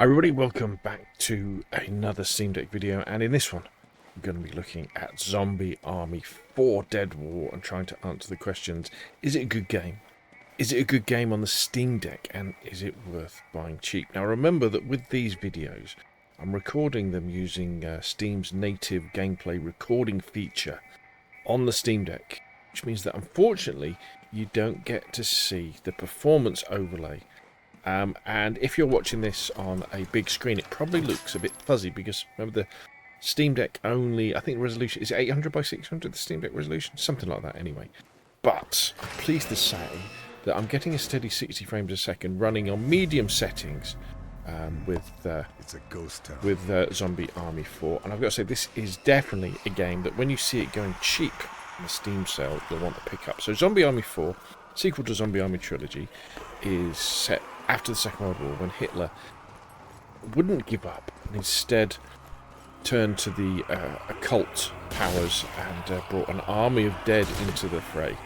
Hi everybody, welcome back to another Steam Deck video, and in this one we're going to be looking at Zombie Army 4 Dead War and trying to answer the questions: is it a good game? Is it a good game on the Steam Deck, and is it worth buying cheap? Now remember that with these videos I'm recording them using Steam's native gameplay recording feature on the Steam Deck, which means that unfortunately you don't get to see the performance overlay. And if you're watching this on a big screen, it probably looks a bit fuzzy because remember the Steam Deck only, I think the resolution is 800 by 600, the Steam Deck resolution, something like that anyway. But I'm pleased to say that I'm getting a steady 60 frames a second running on medium settings with it's a ghost town. with Zombie Army 4, and I've got to say this is definitely a game that when you see it going cheap in the Steam sale, you'll want to pick up. So Zombie Army 4, sequel to Zombie Army Trilogy, is set after the Second World War, when Hitler wouldn't give up and instead turned to the occult powers and brought an army of dead into the fray.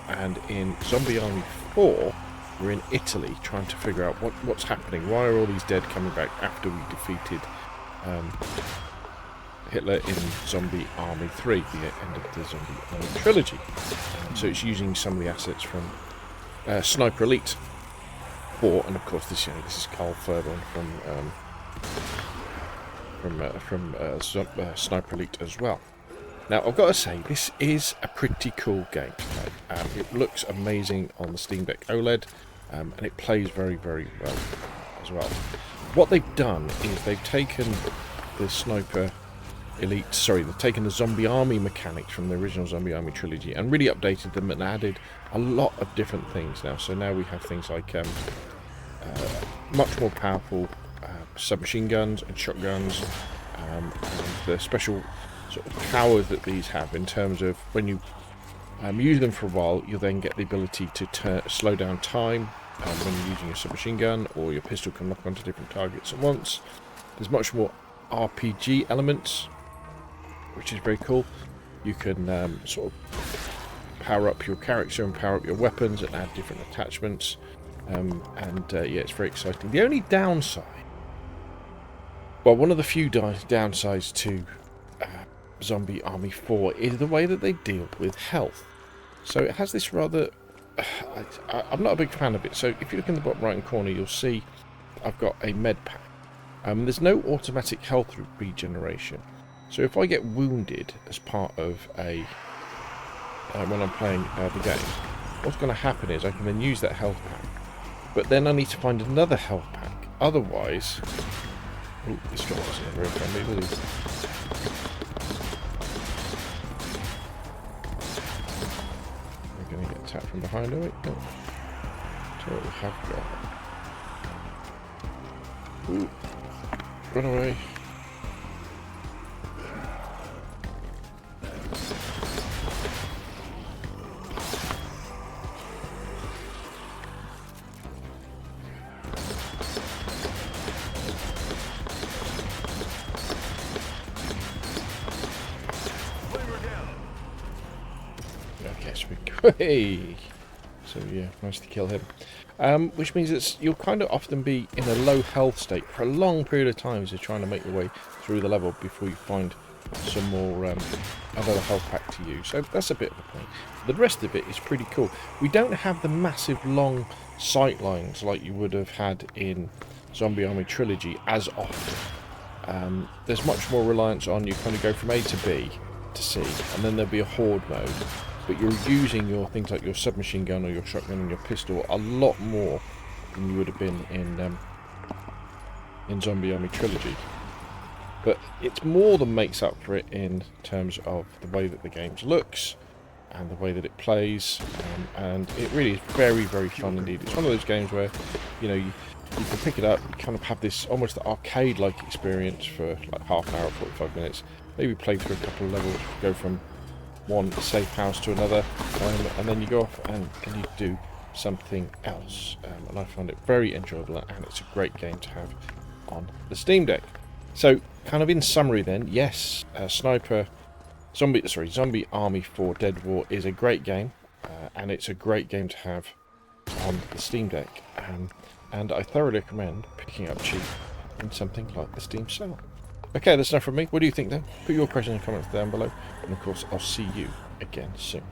And in Zombie Army 4, we're in Italy trying to figure out what's happening. Why are all these dead coming back after we defeated Hitler in Zombie Army 3, the end of the Zombie Army Trilogy? So it's using some of the assets from Sniper Elite 4, and of course this is Carl Fairbairn from Sniper Elite as well. Now I've got to say this is a pretty cool game to play. It looks amazing on the Steam Deck OLED, and it plays very, very well as well. What they've done is they've taken the Sniper Elite, they've taken the Zombie Army mechanics from the original Zombie Army Trilogy and really updated them and added a lot of different things now. So now we have things like much more powerful submachine guns and shotguns, and the special sort of powers that these have in terms of when you use them for a while, you'll then get the ability to slow down time when you're using your submachine gun, or your pistol can lock onto different targets at once. There's much more RPG elements, which is very cool. You can sort of power up your character and power up your weapons and add different attachments, yeah, it's very exciting. The only downside, well, one of the few downsides to Zombie Army 4 is the way that they deal with health. So it has this rather I'm not a big fan of it. So if you look in the bottom right hand corner, you'll see I've got a med pack. There's no automatic health regeneration. So if I get wounded as part of a when I'm playing the game, what's going to happen is I can then use that health pack, but then I need to find another health pack. Otherwise, this guy isn't very friendly, is he? We're going to get attacked from behind, are we? No. So what we have got. Ooh. Run away. Hey! So yeah, nice to kill him. Which means that you'll kind of often be in a low health state for a long period of time as you're trying to make your way through the level before you find some more another health pack to use. So that's a bit of a pain. The rest of it is pretty cool. We don't have the massive long sight lines like you would have had in Zombie Army Trilogy as often. There's much more reliance on you kind of go from A to B to C, and then there'll be a horde mode. But you're using your things like your submachine gun or your shotgun and your pistol a lot more than you would have been in Zombie Army Trilogy. But it's more than makes up for it in terms of the way that the game looks and the way that it plays, and it really is very, very fun indeed. It's one of those games where you can pick it up, you kind of have this almost arcade-like experience for like half an hour, 45 minutes, maybe play through a couple of levels, go from one safe house to another, and then you go off and you do something else, and I found it very enjoyable, and it's a great game to have on the Steam Deck. So kind of in summary then, yes, Zombie Army 4 Dead War is a great game, and it's a great game to have on the Steam Deck, and I thoroughly recommend picking up cheap in something like the Steam sale. Okay, that's enough from me. What do you think, though? Put your questions and comments down below. And, of course, I'll see you again soon.